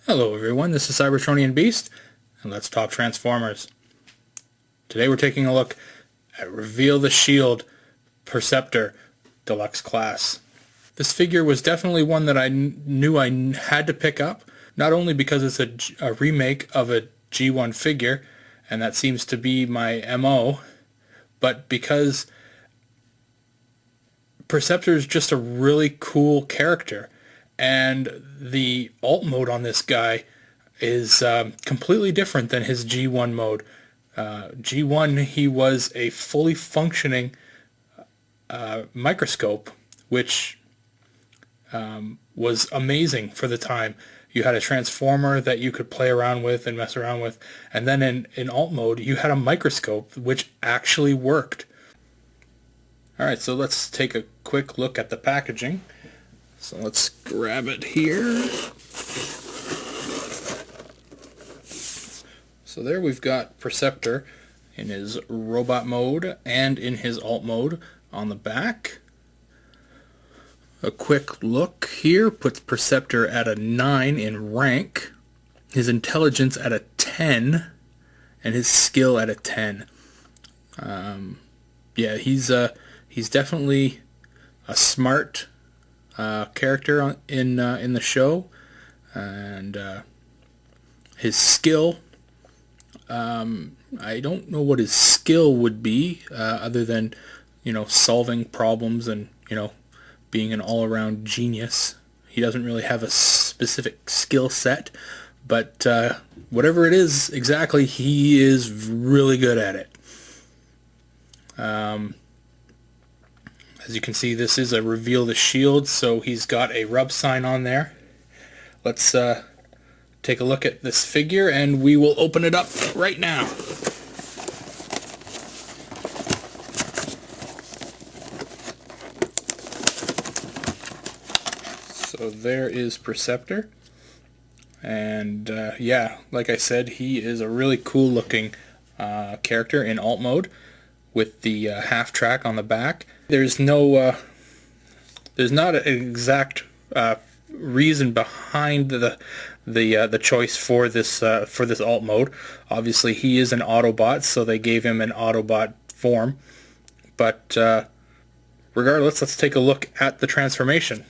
Hello everyone, this is Cybertronian Beast, and let's talk Transformers. Today we're taking a look at Reveal the Shield Perceptor Deluxe class. This figure was definitely one that I knew I had to pick up, not only because it's a remake of a G1 figure, and that seems to be my MO, but because Perceptor is just a really cool character. And the alt mode on this guy is completely different than his G1 mode. G1, he was a fully functioning microscope, which was amazing for the time. You had a transformer that you could play around with and mess around with, and then in alt mode you had a microscope which actually worked. Alright, so let's take a quick look at the packaging. So let's grab it here. So there we've got Perceptor in his robot mode and in his alt mode on the back. A quick look here puts Perceptor at a 9 in rank, his intelligence at a 10, and his skill at a 10. Yeah, he's definitely a smart character in the show, and his skill, I don't know what his skill would be, other than, solving problems and, being an all-around genius. He doesn't really have a specific skill set, but whatever it is exactly, he is really good at it. As you can see, this is a Reveal the Shield, so he's got a rub sign on there. Let's take a look at this figure, and we will open it up right now. So there is Perceptor, and yeah, like I said, he is a really cool looking character in alt mode with the half track on the back. There's no, there's not an exact reason behind the choice for this alt mode. Obviously, he is an Autobot, so they gave him an Autobot form. But regardless, let's take a look at the transformation.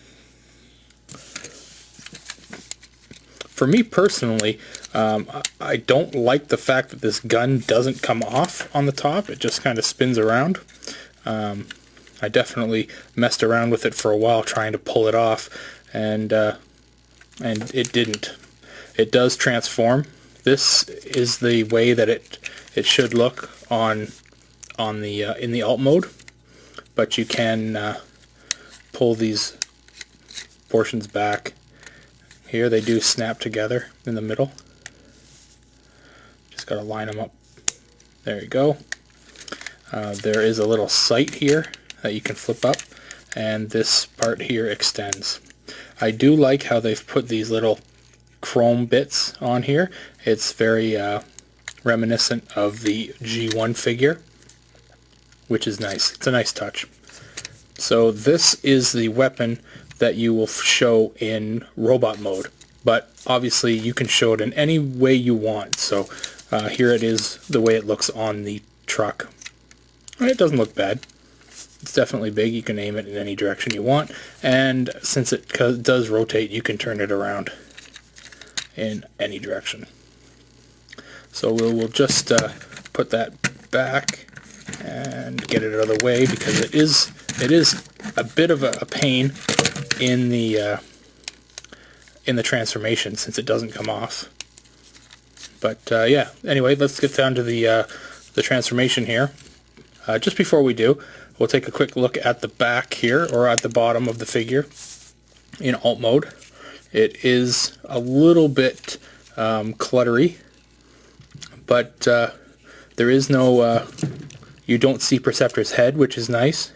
For me personally, I don't like the fact that this gun doesn't come off on the top. It just kind of spins around. I definitely messed around with it for a while trying to pull it off, and it didn't. It does transform. This is the way that it should look on the in the alt mode, but you can pull these portions back. Here they do snap together in the middle. Just got to line them up. There you go. There is a little sight here that you can flip up, and this part here extends. I do like how they've put these little chrome bits on here. It's very reminiscent of the G1 figure, which is nice. It's a nice touch. So this is the weapon that you will show in robot mode, but obviously you can show it in any way you want. So here it is, the way it looks on the truck. It doesn't look bad. It's definitely big. You can aim it in any direction you want, and since it does rotate, you can turn it around in any direction. So we'll just put that back and get it out of the way, because it is a bit of a pain in the transformation, since it doesn't come off. But yeah, anyway, let's get down to the transformation here. Just before we do, we'll take a quick look at the back here, or at the bottom of the figure in alt mode. It is a little bit cluttery, but there is no, you don't see Perceptor's head, which is nice.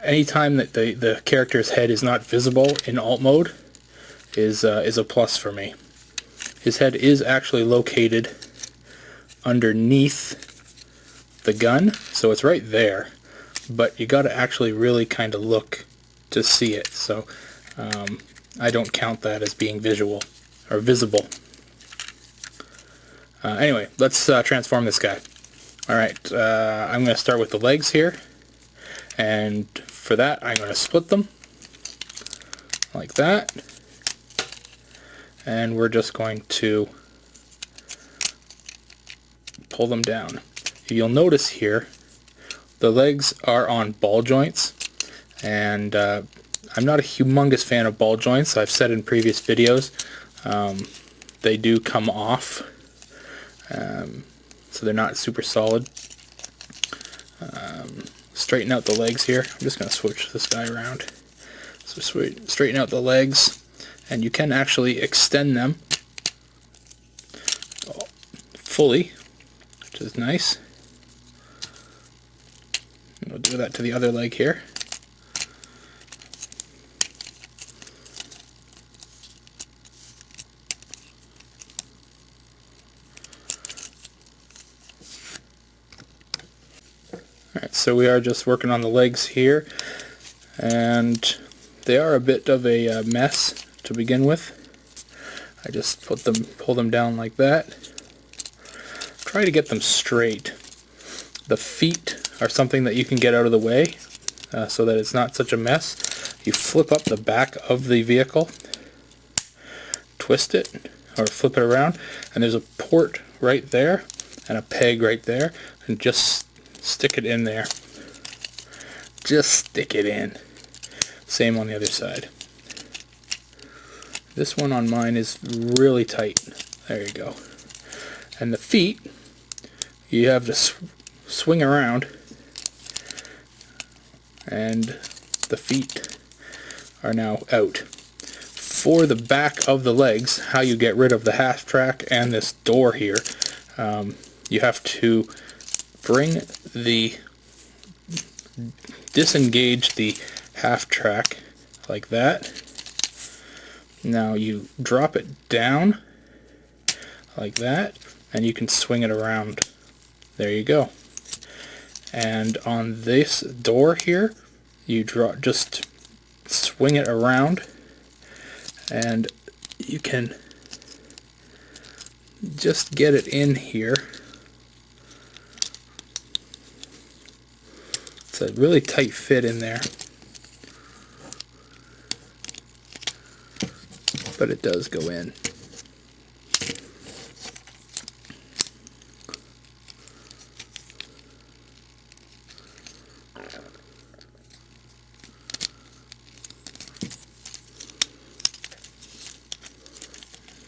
Anytime that the character's head is not visible in alt mode is a plus for me. His head is actually located underneath the gun, so it's right there, but you got to actually really kind of look to see it. So I don't count that as being visual or visible. Anyway, let's transform this guy. Alright, I'm going to start with the legs here, and for that I'm going to split them like that, and we're just going to pull them down. You'll notice here the legs are on ball joints, and I'm not a humongous fan of ball joints. I've said in previous videos they do come off, so they're not super solid. Straighten out the legs here. I'm just going to switch this guy around. So straighten out the legs, and you can actually extend them fully, which is nice. And we'll do that to the other leg here. Alright, so we are just working on the legs here, and they are a bit of a mess to begin with. I just pull them down like that. Try to get them straight. The feet are something that you can get out of the way so that it's not such a mess. You flip up the back of the vehicle, twist it, or flip it around, and there's a port right there and a peg right there, and just stick it in there. Just stick it in. Same on the other side. This one on mine is really tight. There you go. And the feet, you have to swing around, and the feet are now out. For the back of the legs, how you get rid of the half track and this door here, you have to disengage the half track like that. Now you drop it down like that, and you can swing it around. There you go. And on this door here, you just swing it around, and you can just get it in here. It's a really tight fit in there, but it does go in.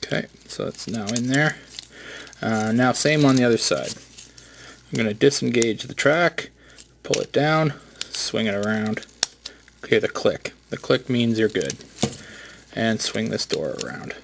Okay, so it's now in there. Now same on the other side. I'm going to disengage the track, pull it down, swing it around. Okay, the click. The click means you're good. And swing this door around.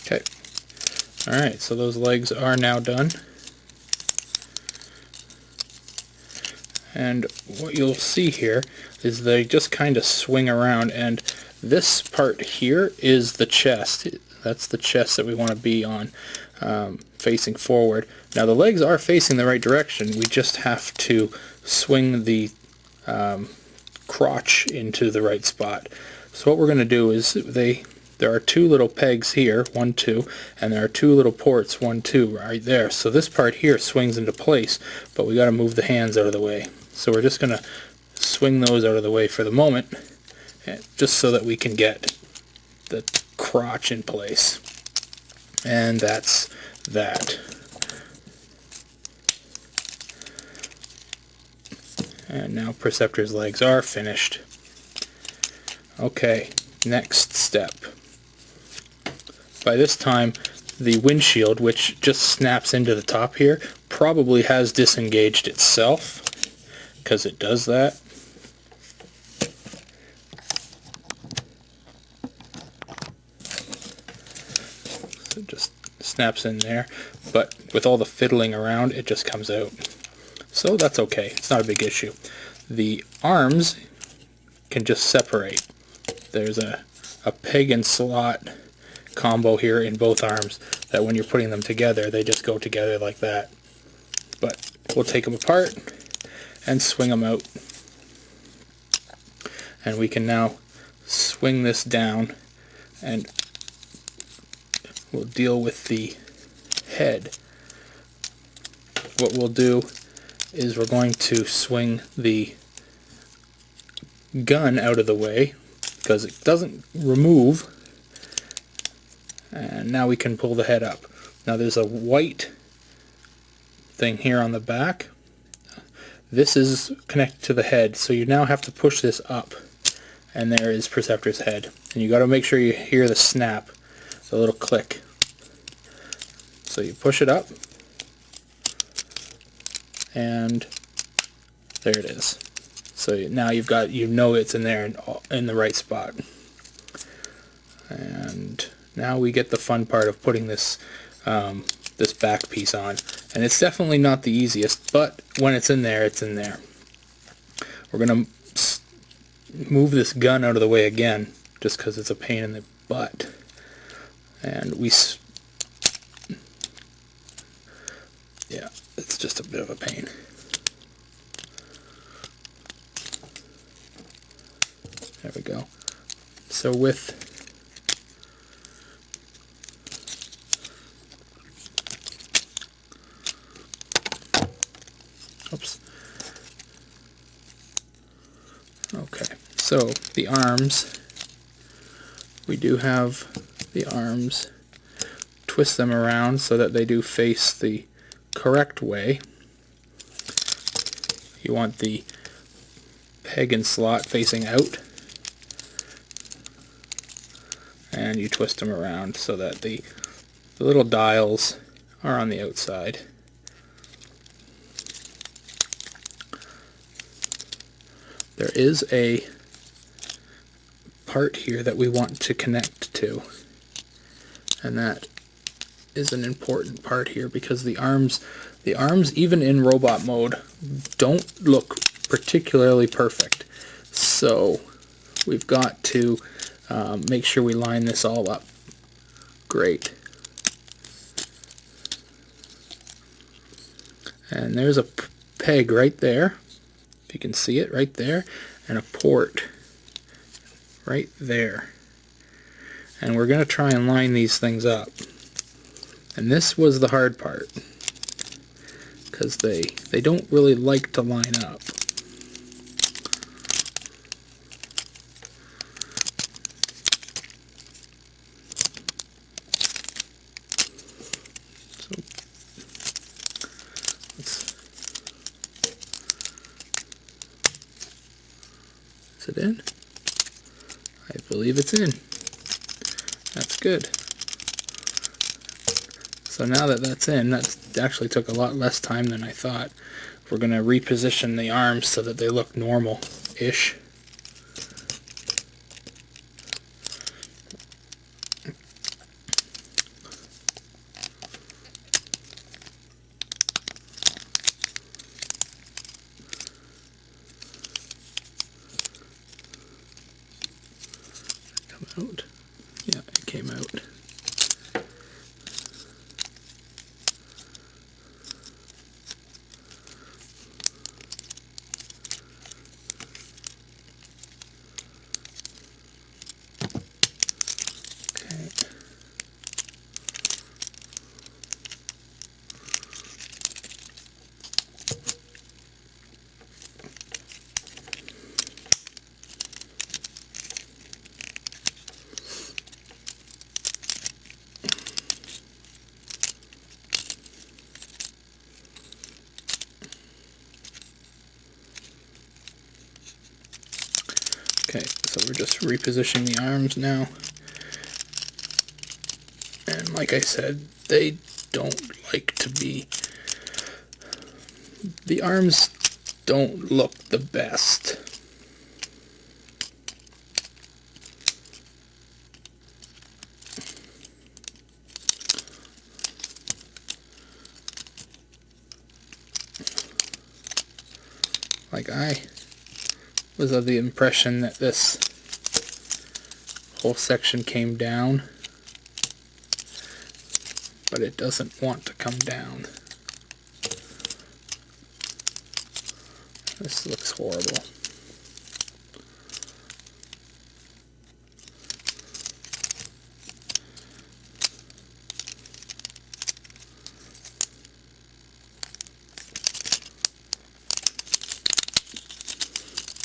Okay. Alright, so those legs are now done. And what you'll see here is they just kind of swing around, and this part here is the chest. That's the chest that we want to be on, facing forward. Now the legs are facing the right direction. We just have to swing the crotch into the right spot. So what we're going to do is there are two little pegs here, 1, 2, and there are two little ports, 1, 2, right there. So this part here swings into place, but we got to move the hands out of the way. So we're just going to swing those out of the way for the moment, just so that we can get the crotch in place. And that's that. And now Perceptor's legs are finished. Okay, next step. By this time, the windshield, which just snaps into the top here, probably has disengaged itself, because it does that. So it just snaps in there, but with all the fiddling around, it just comes out. So that's okay, it's not a big issue. The arms can just separate. There's a a peg and slot combo here in both arms, that when you're putting them together, they just go together like that. But we'll take them apart and swing them out. And we can now swing this down, and we'll deal with the head. What we'll do is we're going to swing the gun out of the way because it doesn't remove, and now we can pull the head up. Now there's a white thing here on the back. This is connected to the head, so you now have to push this up, and there is Perceptor's head. And you got to make sure you hear the snap, the little click. So you push it up, and there it is. So now you've got, you know it's in there in the right spot. And now we get the fun part of putting this this back piece on. And it's definitely not the easiest, but when it's in there, it's in there. We're going to move this gun out of the way again, just because it's a pain in the butt. And yeah, it's just a bit of a pain. There we go. So with oops. Okay, so the arms, we do have the arms, twist them around so that they do face the correct way. You want the peg and slot facing out, and you twist them around so that the little dials are on the outside. There is a part here that we want to connect to, and that is an important part here because the arms even in robot mode don't look particularly perfect. So we've got to make sure we line this all up great. And there's a peg right there, if you can see it right there, and a port right there. And we're going to try and line these things up. And this was the hard part, because they don't really like to line up. Is it in? I believe it's in. That's good. So now that that's in, that actually took a lot less time than I thought. We're going to reposition the arms so that they look normal-ish. Out. Yeah, it came out. Okay. Okay, so we're just repositioning the arms now. And like I said, they don't like to be... The arms don't look the best. Like I was of the impression that this whole section came down, but it doesn't want to come down. This looks horrible.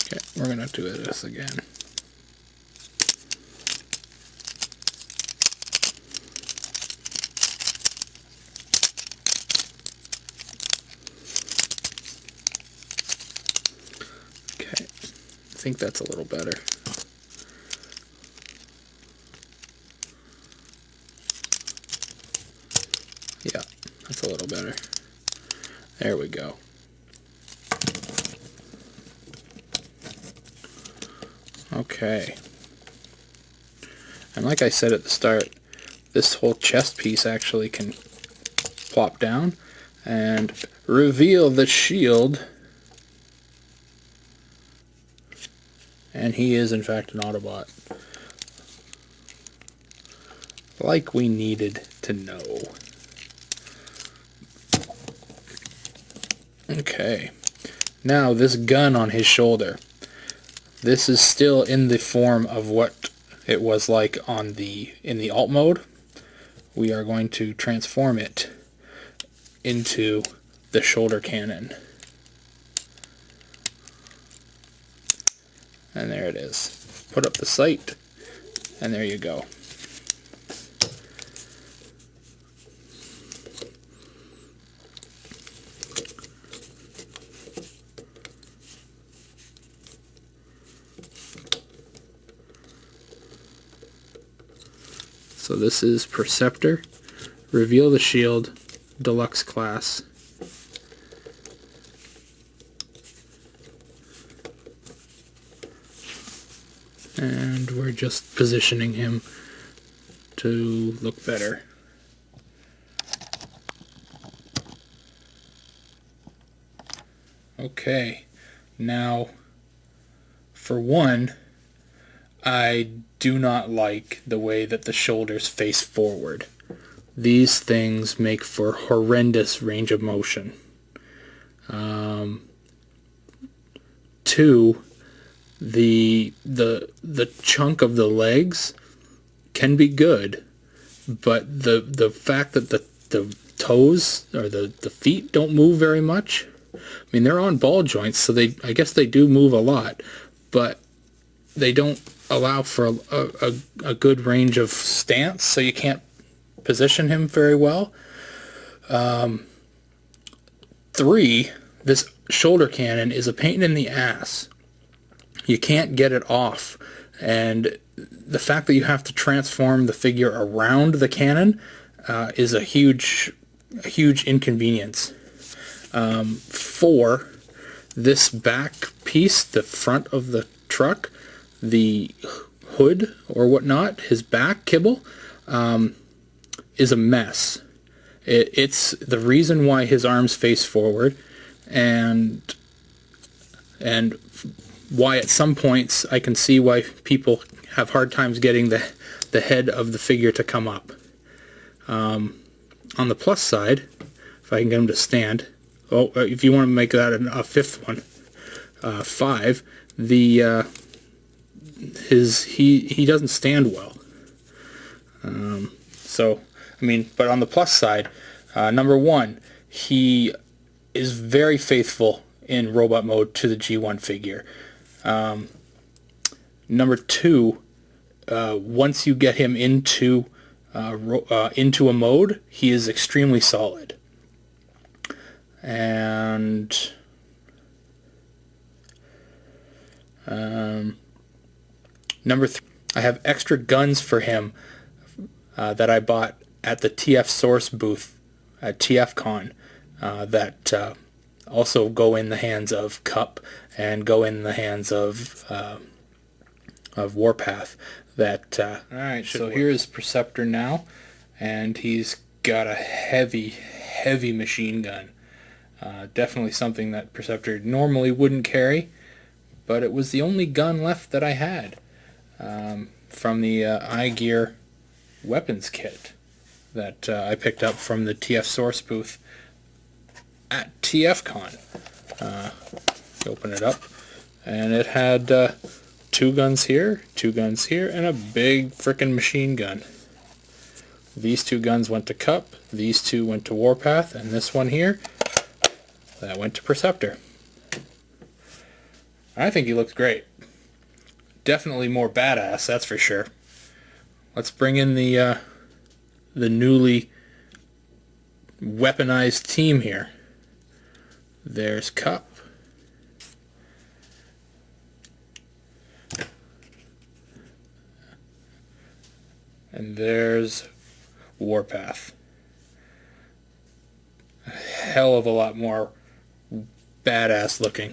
Okay, we're going to do this again. Okay, I think that's a little better. Yeah, that's a little better. There we go. Okay. And like I said at the start, this whole chest piece actually can plop down and reveal the shield. And he is in fact an Autobot. Like we needed to know. Okay. Now this gun on his shoulder. This is still in the form of what it was like on in the alt mode. We are going to transform it into the shoulder cannon. And there it is. Put up the sight, and there you go. So this is Perceptor, Reveal the Shield, Deluxe class. And we're just positioning him to look better. Okay, now for one, I do not like the way that the shoulders face forward. These things make for horrendous range of motion. Two, the chunk of the legs can be good, but the fact that the toes or the feet don't move very much. I mean, they're on ball joints, so I guess they do move a lot, but they don't allow for a good range of stance, so you can't position him very well. Three, this shoulder cannon is a pain in the ass. You can't get it off, and the fact that you have to transform the figure around the cannon is a huge inconvenience. Four, this back piece, the front of the truck, the hood or whatnot, his back kibble, is a mess. It's the reason why his arms face forward, and why at some points I can see why people have hard times getting the head of the figure to come up. On the plus side, if I can get him to stand, if you want to make that a fifth one, 5, he doesn't stand well. So, I mean, but on the plus side, number 1, he is very faithful in robot mode to the G1 figure. Number 2, once you get him into a mode, he is extremely solid. And number 3, I have extra guns for him that I bought at the TF Source booth at TFCon that also go in the hands of Cup and go in the hands of Warpath. Alright, so here is Perceptor now, and he's got a heavy machine gun. Definitely something that Perceptor normally wouldn't carry, but it was the only gun left that I had. from the eye gear weapons kit that I picked up from the TF Source booth at TFCon. Open it up, and it had 2 guns here, 2 guns here, and a big frickin' machine gun. These 2 guns went to Cup, these 2 went to Warpath, and this one here, that went to Perceptor. I think he looks great. Definitely more badass, that's for sure. Let's bring in the newly weaponized team here. There's Cup. And there's Warpath. A hell of a lot more badass looking.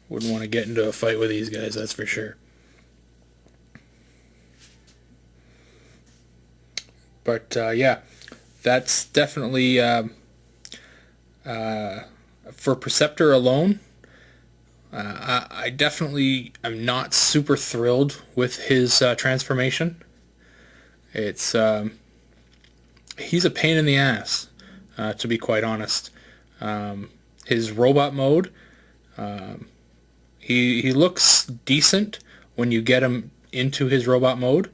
Wouldn't want to get into a fight with these guys, that's for sure. But yeah, that's definitely for Perceptor alone. I definitely am not super thrilled with his transformation. It's he's a pain in the ass, to be quite honest. His robot mode, he looks decent when you get him into his robot mode.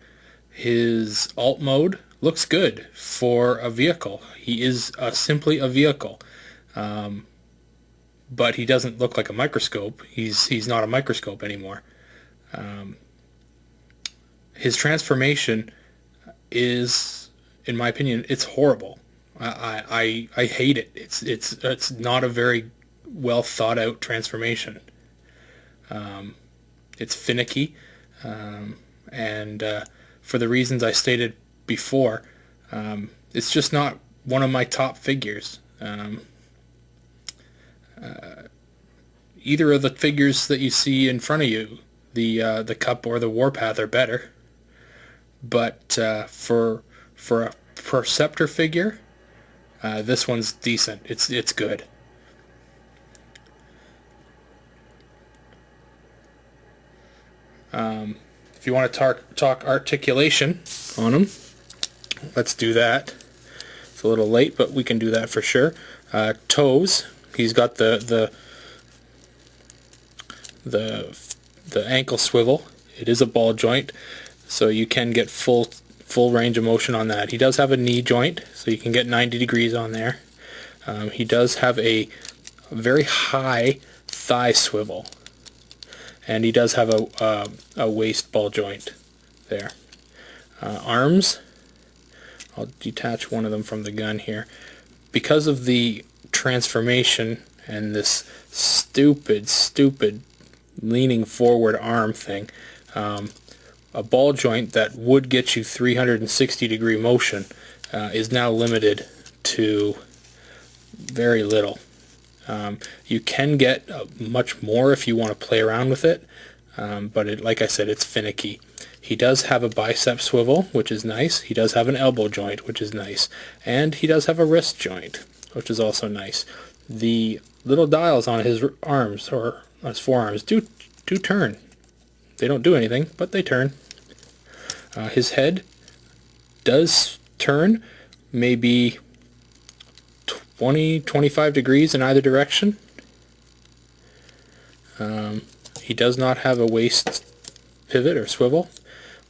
His alt mode looks good for a vehicle. He is simply a vehicle. But he doesn't look like a microscope. He's not a microscope anymore. His transformation is, in my opinion, it's horrible. I hate it. It's not a very well thought out transformation. It's finicky, and for the reasons I stated before, it's just not one of my top figures. Either of the figures that you see in front of you, the Cup or the Warpath, are better. But for a Perceptor figure, this one's decent. It's good. If you want to talk articulation on him, let's do that. It's a little late, but we can do that for sure. Toes, he's got the ankle swivel. It is a ball joint, so you can get full range of motion on that. He does have a knee joint, so you can get 90 degrees on there. He does have a very high thigh swivel, and he does have a waist ball joint there. Arms, I'll detach one of them from the gun here. Because of the transformation and this stupid leaning forward arm thing, a ball joint that would get you 360 degree motion is now limited to very little. You can get much more if you want to play around with it, but like I said, it's finicky. He does have a bicep swivel, which is nice. He does have an elbow joint, which is nice. And he does have a wrist joint, which is also nice. The little dials on his arms, or on his forearms, do turn. They don't do anything, but they turn. His head does turn, maybe 20-25 degrees in either direction. He does not have a waist pivot or swivel,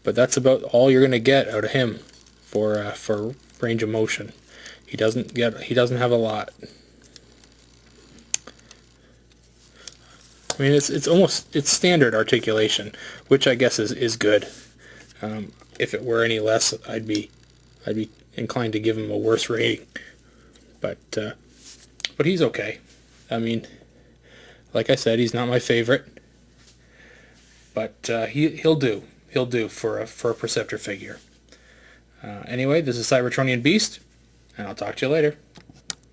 but that's about all you're going to get out of him for range of motion. He doesn't have a lot. I mean, it's standard articulation, which I guess is good. If it were any less, I'd be inclined to give him a worse rating. But he's okay. I mean, like I said, he's not my favorite, but he'll do. He'll do for a Perceptor figure. Anyway, this is Cybertronian Beast, and I'll talk to you later.